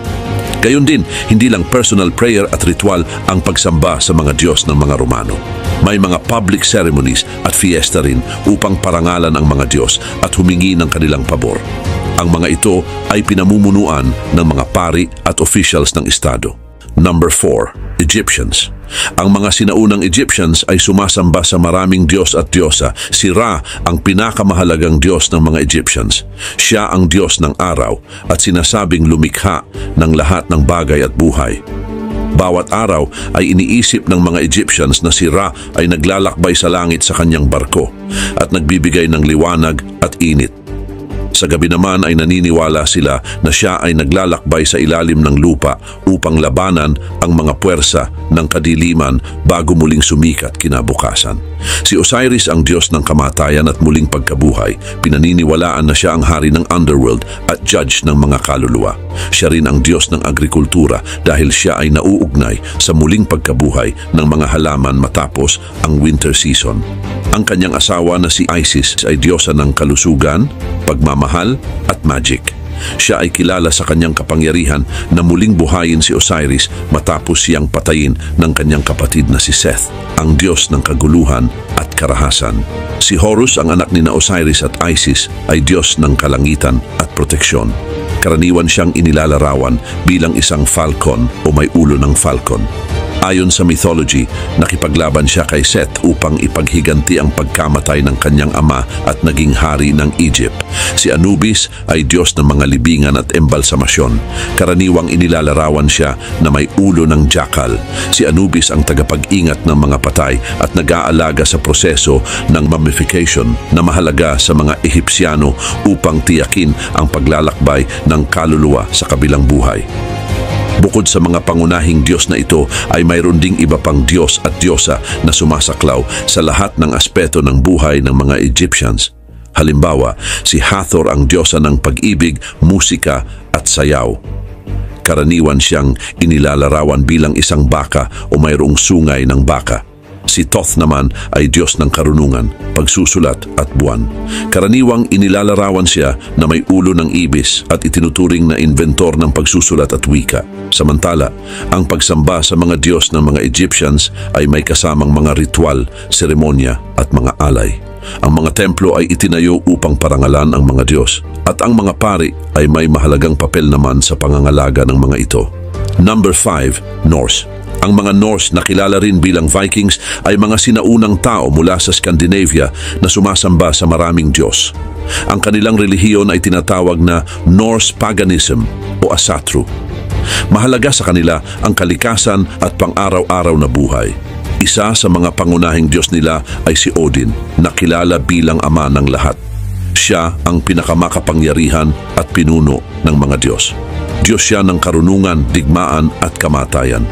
Gayon din, hindi lang personal prayer at ritual ang pagsamba sa mga Diyos ng mga Romano. May mga public ceremonies at fiesta rin upang parangalan ang mga Diyos at humingi ng kanilang pabor. Ang mga ito ay pinamumunuan ng mga pari at officials ng estado. Number 4, Egyptians. Ang mga sinaunang Egyptians ay sumasamba sa maraming Diyos at Diyosa. Si Ra ang pinakamahalagang Diyos ng mga Egyptians. Siya ang Diyos ng araw at sinasabing lumikha ng lahat ng bagay at buhay. Bawat araw ay iniisip ng mga Egyptians na si Ra ay naglalakbay sa langit sa kanyang barko at nagbibigay ng liwanag at init. Sa gabi naman ay naniniwala sila na siya ay naglalakbay sa ilalim ng lupa upang labanan ang mga puwersa ng kadiliman bago muling sumikat kinabukasan. Si Osiris ang Diyos ng kamatayan at muling pagkabuhay. Pinaniniwalaan na siya ang hari ng underworld at judge ng mga kaluluwa. Siya rin ang Diyos ng agrikultura dahil siya ay nauugnay sa muling pagkabuhay ng mga halaman matapos ang winter season. Ang kanyang asawa na si Isis ay diyosa ng kalusugan, pagmamahal at magic. Siya ay kilala sa kanyang kapangyarihan na muling buhayin si Osiris matapos siyang patayin ng kanyang kapatid na si Seth, ang Diyos ng kaguluhan at karahasan. Si Horus, ang anak ni Osiris at Isis, ay Diyos ng kalangitan at proteksyon. Karaniwan siyang inilalarawan bilang isang falcon o may ulo ng falcon. Ayon sa mythology, nakipaglaban siya kay Seth upang ipaghiganti ang pagkamatay ng kanyang ama at naging hari ng Egypt. Si Anubis ay Diyos ng mga libingan at embalsamasyon. Karaniwang inilalarawan siya na may ulo ng jackal. Si Anubis ang tagapag-ingat ng mga patay at nag-aalaga sa proseso ng mummification na mahalaga sa mga Ehipsyano upang tiyakin ang paglalakbay ng kaluluwa sa kabilang buhay. Bukod sa mga pangunahing Diyos na ito ay mayroon ding iba pang Diyos at Diyosa na sumasaklaw sa lahat ng aspeto ng buhay ng mga Egyptians. Halimbawa, si Hathor ang Diyosa ng pag-ibig, musika at sayaw. Karaniwan siyang inilalarawan bilang isang baka o mayroong sungay ng baka. Si Thoth naman ay Diyos ng karunungan, pagsusulat at buwan. Karaniwang inilalarawan siya na may ulo ng ibis at itinuturing na inventor ng pagsusulat at wika. Samantala, ang pagsamba sa mga Diyos ng mga Egyptians ay may kasamang mga ritual, seremonya at mga alay. Ang mga templo ay itinayo upang parangalan ang mga Diyos at ang mga pari ay may mahalagang papel naman sa pangangalaga ng mga ito. Number 5, Norse. Ang mga Norse na kilala rin bilang Vikings ay mga sinaunang tao mula sa Scandinavia na sumasamba sa maraming Diyos. Ang kanilang relihiyon ay tinatawag na Norse paganism o Asatru. Mahalaga sa kanila ang kalikasan at pang-araw-araw na buhay. Isa sa mga pangunahing Diyos nila ay si Odin, na kilala bilang ama ng lahat. Siya ang pinakamakapangyarihan at pinuno ng mga Diyos. Diyos siya ng karunungan, digmaan at kamatayan.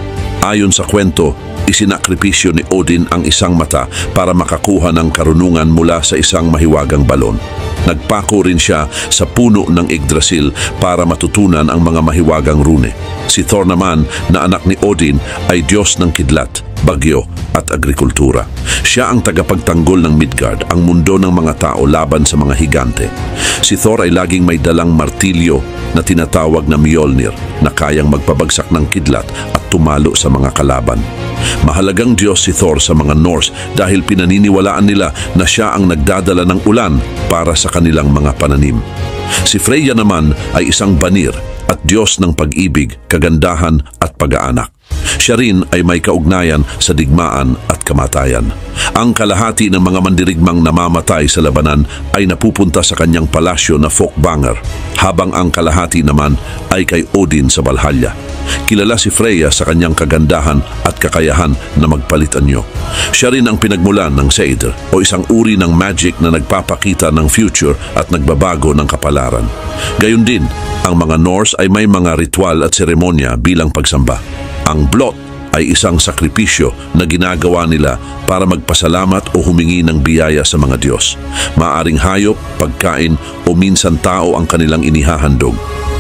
Ayon sa kwento, isinakripisyo ni Odin ang isang mata para makakuha ng karunungan mula sa isang mahiwagang balon. Nagpako rin siya sa puno ng Yggdrasil para matutunan ang mga mahiwagang rune. Si Thor naman, na anak ni Odin, ay Diyos ng kidlat, bagyo at agrikultura. Siya ang tagapagtanggol ng Midgard, ang mundo ng mga tao laban sa mga higante. Si Thor ay laging may dalang martilyo na tinatawag na Mjolnir na kayang magpabagsak ng kidlat at tumalo sa mga kalaban. Mahalagang Diyos si Thor sa mga Norse dahil pinaniniwalaan nila na siya ang nagdadala ng ulan para sa kanilang mga pananim. Si Freya naman ay isang banir at Diyos ng pag-ibig, kagandahan at pag-aanak. Siya rin ay may kaugnayan sa digmaan at kamatayan. Ang kalahati ng mga mandirigmang namamatay sa labanan ay napupunta sa kanyang palasyo na Folkvanger, habang ang kalahati naman ay kay Odin sa Valhalla. Kilala si Freya sa kanyang kagandahan at kakayahan na magpalit anyo. Siya rin ang pinagmulan ng Seidr o isang uri ng magic na nagpapakita ng future at nagbabago ng kapalaran. Gayun din, ang mga Norse ay may mga ritual at seremonya bilang pagsamba. Ang blot ay isang sakripisyo na ginagawa nila para magpasalamat o humingi ng biyaya sa mga Diyos. Maaring hayop, pagkain o minsan tao ang kanilang inihahandog.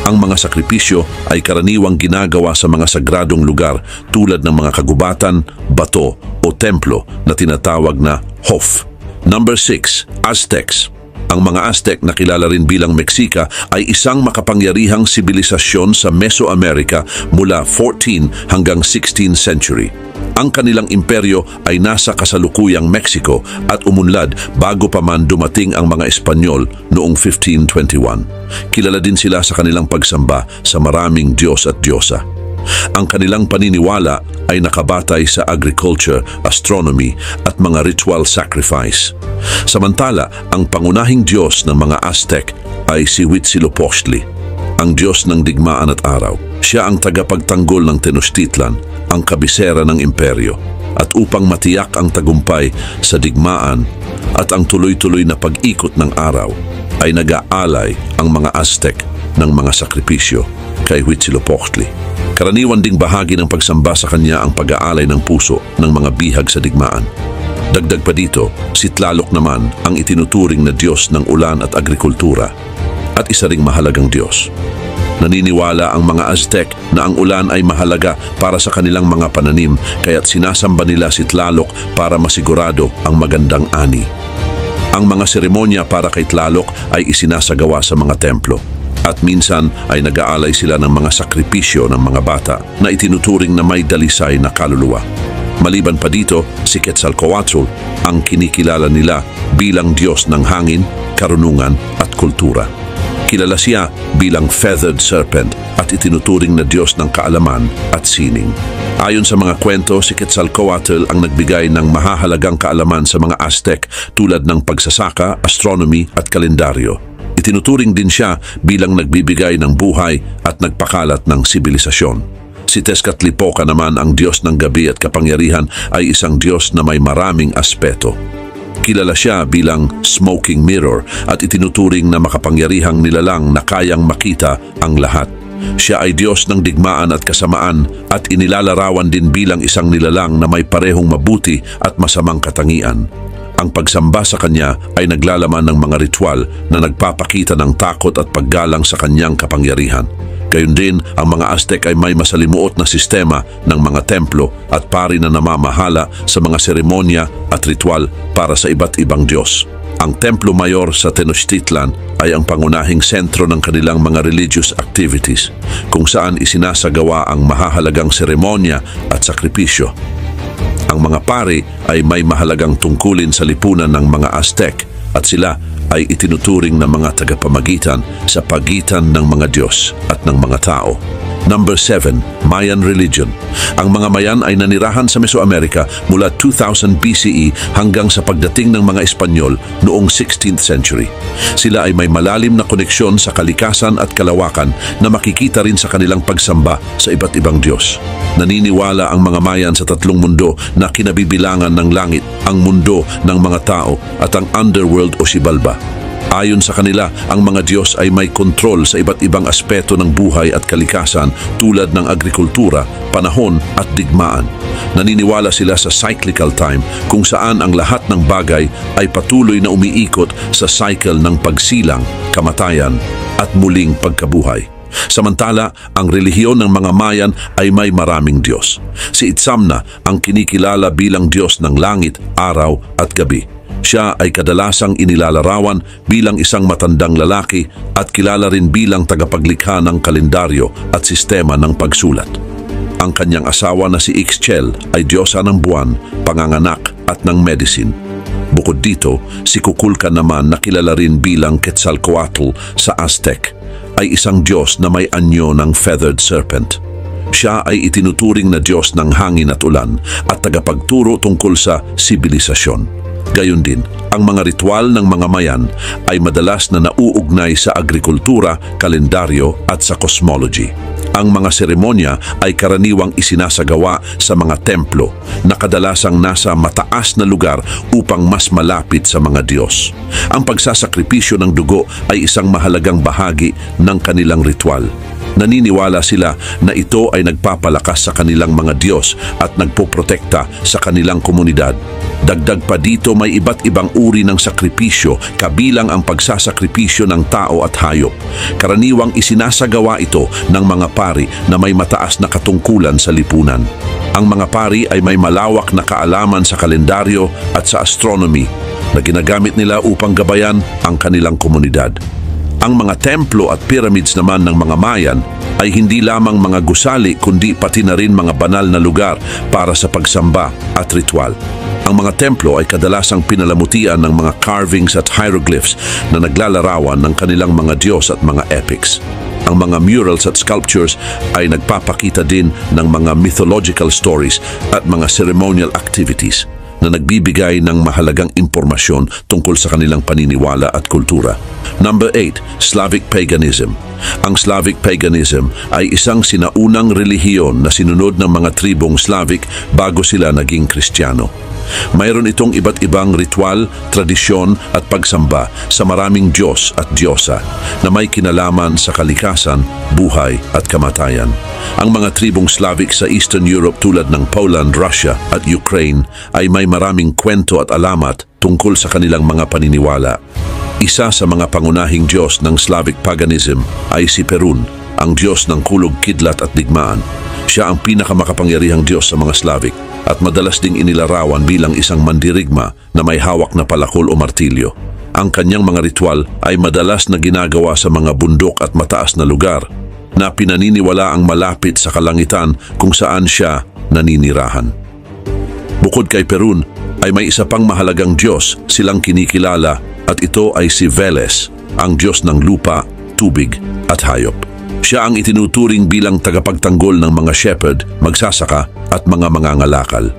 Ang mga sakripisyo ay karaniwang ginagawa sa mga sagradong lugar tulad ng mga kagubatan, bato o templo na tinatawag na Hof. Number 6, Aztecs. Ang mga Aztec na kilala rin bilang Mexica ay isang makapangyarihang sibilisasyon sa Mesoamerica mula 14 hanggang 16th century. Ang kanilang imperyo ay nasa kasalukuyang Mexico at umunlad bago pa man dumating ang mga Espanyol noong 1521. Kilala din sila sa kanilang pagsamba sa maraming Diyos at Diyosa. Ang kanilang paniniwala ay nakabatay sa agriculture, astronomy at mga ritual sacrifice. Samantala, ang pangunahing Diyos ng mga Aztec ay si Huitzilopochtli, ang Diyos ng digmaan at araw. Siya ang tagapagtanggol ng Tenochtitlan, ang kabisera ng imperyo. At upang matiyak ang tagumpay sa digmaan at ang tuloy-tuloy na pag-ikot ng araw, ay nag-aalay ang mga Aztec ng mga sakripisyo kay Huitzilopochtli. Karaniwan ding bahagi ng pagsamba sa kanya ang pag-aalay ng puso ng mga bihag sa digmaan. Dagdag pa dito, si Tlaloc naman ang itinuturing na Diyos ng ulan at agrikultura at isa ring mahalagang Diyos. Naniniwala ang mga Aztec na ang ulan ay mahalaga para sa kanilang mga pananim, kaya't sinasamba nila si Tlaloc para masigurado ang magandang ani. Ang mga seremonya para kay Tlaloc ay isinasagawa sa mga templo. At minsan ay nag-aalay sila ng mga sakripisyo ng mga bata na itinuturing na may dalisay na kaluluwa. Maliban pa dito, si Quetzalcoatl ang kinikilala nila bilang Diyos ng hangin, karunungan at kultura. Kilala siya bilang Feathered Serpent at itinuturing na Diyos ng kaalaman at sining. Ayon sa mga kwento, si Quetzalcoatl ang nagbigay ng mahahalagang kaalaman sa mga Aztec tulad ng pagsasaka, astronomy at kalendaryo. Itinuturing din siya bilang nagbibigay ng buhay at nagpakalat ng sibilisasyon. Si Tezcatlipoca naman, ang Diyos ng gabi at kapangyarihan, ay isang Diyos na may maraming aspeto. Kilala siya bilang smoking mirror at itinuturing na makapangyarihang nilalang na kayang makita ang lahat. Siya ay Diyos ng digmaan at kasamaan at inilalarawan din bilang isang nilalang na may parehong mabuti at masamang katangian. Ang pagsamba sa kanya ay naglalaman ng mga ritual na nagpapakita ng takot at paggalang sa kanyang kapangyarihan. Gayun din, ang mga Aztec ay may masalimuot na sistema ng mga templo at pari na namamahala sa mga seremonya at ritual para sa iba't ibang Diyos. Ang Templo Mayor sa Tenochtitlan ay ang pangunahing sentro ng kanilang mga religious activities, kung saan isinasagawa ang mahahalagang seremonya at sakripisyo. Ang mga pari ay may mahalagang tungkulin sa lipunan ng mga Aztec at sila ay itinuturing na mga tagapamagitan sa pagitan ng mga Diyos at ng mga tao. Number 7, Mayan religion. Ang mga Mayan ay nanirahan sa Mesoamerica mula 2000 BCE hanggang sa pagdating ng mga Espanyol noong 16th century. Sila ay may malalim na koneksyon sa kalikasan at kalawakan na makikita rin sa kanilang pagsamba sa iba't ibang Diyos. Naniniwala ang mga Mayan sa tatlong mundo na kinabibilangan ng langit, ang mundo ng mga tao at ang underworld o Xibalba. Ayon sa kanila, ang mga Diyos ay may kontrol sa iba't ibang aspeto ng buhay at kalikasan tulad ng agrikultura, panahon at digmaan. Naniniwala sila sa cyclical time kung saan ang lahat ng bagay ay patuloy na umiikot sa cycle ng pagsilang, kamatayan at muling pagkabuhay. Samantala, ang relihiyon ng mga Mayan ay may maraming Diyos. Si Itzamna ang kinikilala bilang Diyos ng langit, araw at gabi. Siya ay kadalasang inilalarawan bilang isang matandang lalaki at kilala rin bilang tagapaglikha ng kalendaryo at sistema ng pagsulat. Ang kanyang asawa na si Ixchel ay diyosa ng buwan, panganganak at ng medicine. Bukod dito, si Kukulkan naman na kilala rin bilang Quetzalcoatl sa Aztec ay isang Diyos na may anyo ng Feathered Serpent. Siya ay itinuturing na Diyos ng hangin at ulan at tagapagturo tungkol sa sibilisasyon. Gayon din, ang mga ritual ng mga Mayan ay madalas na nauugnay sa agrikultura, kalendaryo at sa cosmology. Ang mga seremonya ay karaniwang isinasagawa sa mga templo na kadalasang nasa mataas na lugar upang mas malapit sa mga Diyos. Ang pagsasakripisyo ng dugo ay isang mahalagang bahagi ng kanilang ritual. Naniniwala sila na ito ay nagpapalakas sa kanilang mga Diyos at nagpoprotekta sa kanilang komunidad. Dagdag pa dito, may iba't ibang uri ng sakripisyo, kabilang ang pagsasakripisyo ng tao at hayop. Karaniwang isinasagawa ito ng mga pari na may mataas na katungkulan sa lipunan. Ang mga pari ay may malawak na kaalaman sa kalendaryo at sa astronomy na ginagamit nila upang gabayan ang kanilang komunidad. Ang mga templo at pyramids naman ng mga Mayan ay hindi lamang mga gusali kundi pati na rin mga banal na lugar para sa pagsamba at ritual. Ang mga templo ay kadalasang pinalamutian ng mga carvings at hieroglyphs na naglalarawan ng kanilang mga Diyos at mga epics. Ang mga murals at sculptures ay nagpapakita din ng mga mythological stories at mga ceremonial activities na nagbibigay ng mahalagang impormasyon tungkol sa kanilang paniniwala at kultura. Number 8, Slavic paganism. Ang Slavic paganism ay isang sinaunang relihiyon na sinunod ng mga tribong Slavic bago sila naging Kristiyano. Mayroon itong iba't ibang ritual, tradisyon at pagsamba sa maraming Diyos at Diyosa na may kinalaman sa kalikasan, buhay at kamatayan. Ang mga tribong Slavic sa Eastern Europe tulad ng Poland, Russia at Ukraine ay may maraming kwento at alamat tungkol sa kanilang mga paniniwala. Isa sa mga pangunahing Diyos ng Slavic paganism ay si Perun, ang Diyos ng kulog, kidlat at digmaan. Siya ang pinakamakapangyarihang Diyos sa mga Slavic at madalas ding inilarawan bilang isang mandirigma na may hawak na palakol o martilyo. Ang kanyang mga ritual ay madalas na ginagawa sa mga bundok at mataas na lugar na pinaniniwala ang malapit sa kalangitan kung saan siya naninirahan. Bukod kay Perun, ay may isa pang mahalagang Diyos silang kinikilala at ito ay si Veles, ang Diyos ng lupa, tubig at hayop. Siya ang itinuturing bilang tagapagtanggol ng mga shepherd, magsasaka at mga mangangalakal.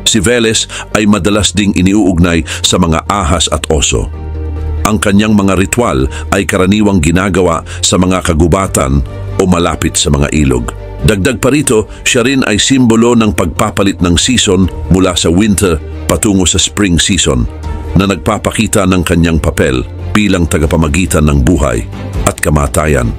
Si Veles ay madalas ding iniuugnay sa mga ahas at oso. Ang kanyang mga ritual ay karaniwang ginagawa sa mga kagubatan o malapit sa mga ilog. Dagdag pa rito, siya rin ay simbolo ng pagpapalit ng season mula sa winter patungo sa spring season na nagpapakita ng kanyang papel bilang tagapamagitan ng buhay at kamatayan.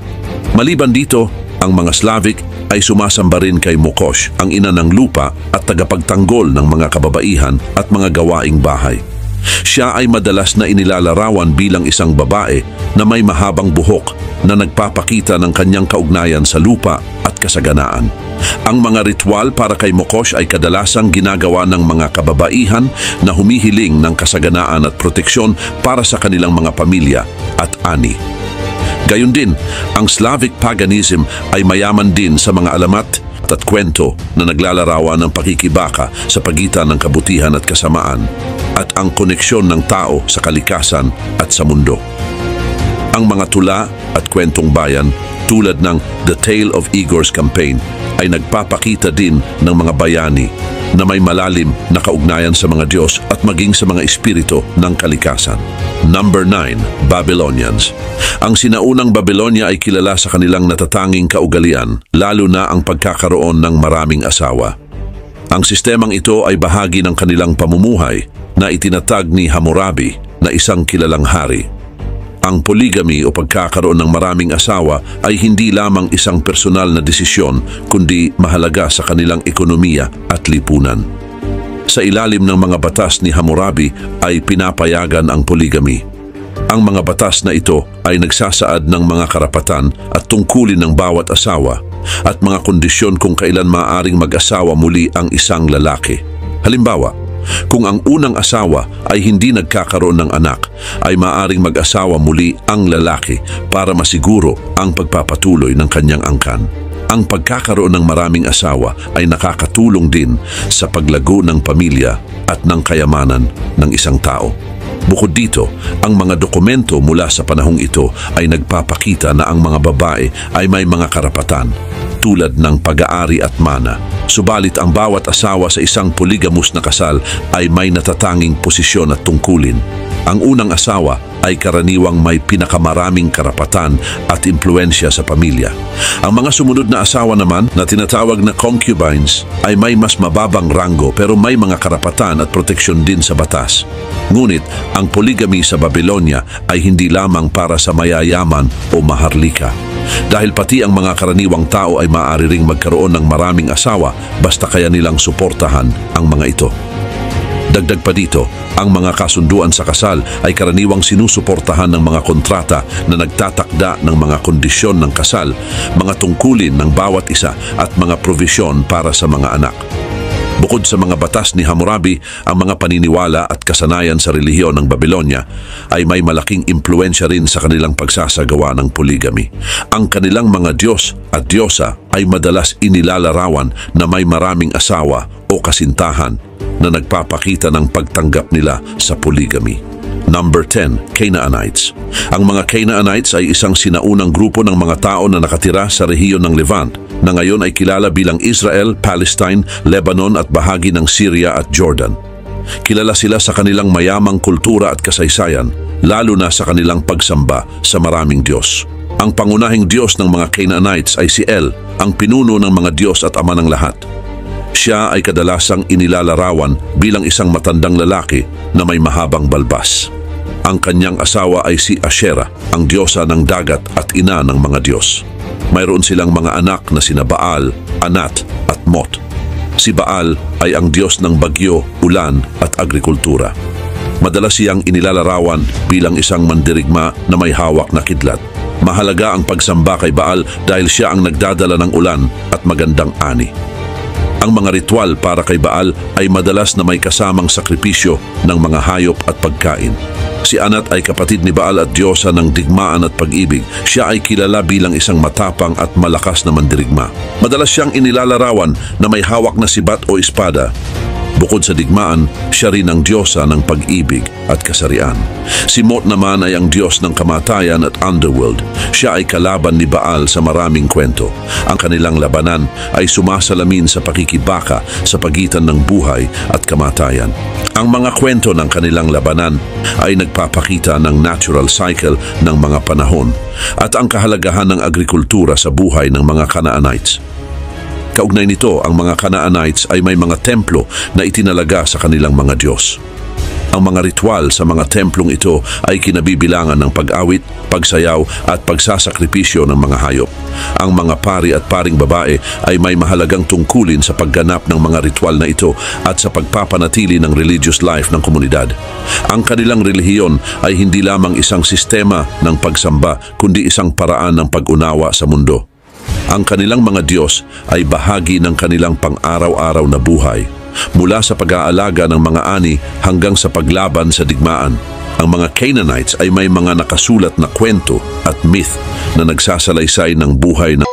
Maliban dito, ang mga Slavic ay sumasamba rin kay Mokosh, ang ina ng lupa at tagapagtanggol ng mga kababaihan at mga gawaing bahay. Siya ay madalas na inilalarawan bilang isang babae na may mahabang buhok na nagpapakita ng kanyang kaugnayan sa lupa at kasaganaan. Ang mga ritual para kay Mokosh ay kadalasang ginagawa ng mga kababaihan na humihiling ng kasaganaan at proteksyon para sa kanilang mga pamilya at ani. Gayun din, ang Slavic paganism ay mayaman din sa mga alamat at kwento na naglalarawan ng pakikibaka sa pagitan ng kabutihan at kasamaan at ang koneksyon ng tao sa kalikasan at sa mundo. Ang mga tula at kwentong bayan tulad ng The Tale of Igor's Campaign ay nagpapakita din ng mga bayani na may malalim na kaugnayan sa mga Diyos at maging sa mga espiritu ng kalikasan. Number 9, Babylonians. Ang sinaunang Babylonia ay kilala sa kanilang natatanging kaugalian, lalo na ang pagkakaroon ng maraming asawa. Ang sistemang ito ay bahagi ng kanilang pamumuhay na itinatag ni Hammurabi na isang kilalang hari. Ang polygamy o pagkakaroon ng maraming asawa ay hindi lamang isang personal na desisyon kundi mahalaga sa kanilang ekonomiya at lipunan. Sa ilalim ng mga batas ni Hammurabi ay pinapayagan ang polygamy. Ang mga batas na ito ay nagsasaad ng mga karapatan at tungkulin ng bawat asawa at mga kondisyon kung kailan maaaring mag-asawa muli ang isang lalaki. Halimbawa, kung ang unang asawa ay hindi nagkakaroon ng anak, ay maaaring mag-asawa muli ang lalaki para masiguro ang pagpapatuloy ng kanyang angkan. Ang pagkakaroon ng maraming asawa ay nakakatulong din sa paglago ng pamilya at ng kayamanan ng isang tao. Bukod dito, ang mga dokumento mula sa panahong ito ay nagpapakita na ang mga babae ay may mga karapatan tulad ng pag-aari at mana. Subalit ang bawat asawa sa isang polygamous na kasal ay may natatanging posisyon at tungkulin. Ang unang asawa ay karaniwang may pinakamaraming karapatan at impluensya sa pamilya. Ang mga sumunod na asawa naman na tinatawag na concubines ay may mas mababang ranggo pero may mga karapatan at proteksyon din sa batas. Ngunit ang polygamy sa Babylonia ay hindi lamang para sa mayayaman o maharlika. Dahil pati ang mga karaniwang tao ay maaari ring magkaroon ng maraming asawa basta kaya nilang suportahan ang mga ito. Dagdag pa dito, ang mga kasunduan sa kasal ay karaniwang sinusuportahan ng mga kontrata na nagtatakda ng mga kondisyon ng kasal, mga tungkulin ng bawat isa at mga provisyon para sa mga anak. Bukod sa mga batas ni Hammurabi, ang mga paniniwala at kasanayan sa relihiyon ng Babylonia ay may malaking impluensya rin sa kanilang pagsasagawa ng polygamy. Ang kanilang mga Diyos at Diyosa ay madalas inilalarawan na may maraming asawa o kasintahan na nagpapakita ng pagtanggap nila sa polygamy. Number 10, Canaanites. Ang mga Canaanites ay isang sinaunang grupo ng mga tao na nakatira sa rehiyon ng Levant, na ngayon ay kilala bilang Israel, Palestine, Lebanon at bahagi ng Syria at Jordan. Kilala sila sa kanilang mayamang kultura at kasaysayan, lalo na sa kanilang pagsamba sa maraming Diyos. Ang pangunahing Diyos ng mga Canaanites ay si El, ang pinuno ng mga Diyos at ama ng lahat. Siya ay kadalasang inilalarawan bilang isang matandang lalaki na may mahabang balbas. Ang kanyang asawa ay si Asherah, ang diyosa ng dagat at ina ng mga Diyos. Mayroon silang mga anak na sina Baal, Anat at Mot. Si Baal ay ang Diyos ng bagyo, ulan at agrikultura. Madalas siyang inilalarawan bilang isang mandirigma na may hawak na kidlat. Mahalaga ang pagsamba kay Baal dahil siya ang nagdadala ng ulan at magandang ani. Ang mga ritual para kay Baal ay madalas na may kasamang sakripisyo ng mga hayop at pagkain. Si Anat ay kapatid ni Baal at diyosa ng digmaan at pag-ibig. Siya ay kilala bilang isang matapang at malakas na mandirigma. Madalas siyang inilalarawan na may hawak na sibat o espada. Bukod sa digmaan, siya rin ang diyosa ng pag-ibig at kasarian. Si Mot naman ay ang diyos ng kamatayan at underworld. Siya ay kalaban ni Baal sa maraming kwento. Ang kanilang labanan ay sumasalamin sa pakikibaka sa pagitan ng buhay at kamatayan. Ang mga kwento ng kanilang labanan ay nagpapakita ng natural cycle ng mga panahon at ang kahalagahan ng agrikultura sa buhay ng mga Canaanites. Kaugnay nito, ang mga Canaanites ay may mga templo na itinalaga sa kanilang mga Diyos. Ang mga ritual sa mga templong ito ay kinabibilangan ng pag-awit, pagsayaw at pagsasakripisyo ng mga hayop. Ang mga pari at paring babae ay may mahalagang tungkulin sa pagganap ng mga ritual na ito at sa pagpapanatili ng religious life ng komunidad. Ang kanilang relihiyon ay hindi lamang isang sistema ng pagsamba kundi isang paraan ng pag-unawa sa mundo. Ang kanilang mga Diyos ay bahagi ng kanilang pang-araw-araw na buhay, mula sa pag-aalaga ng mga ani hanggang sa paglaban sa digmaan. Ang mga Canaanites ay may mga nakasulat na kwento at myth na nagsasalaysay ng buhay ng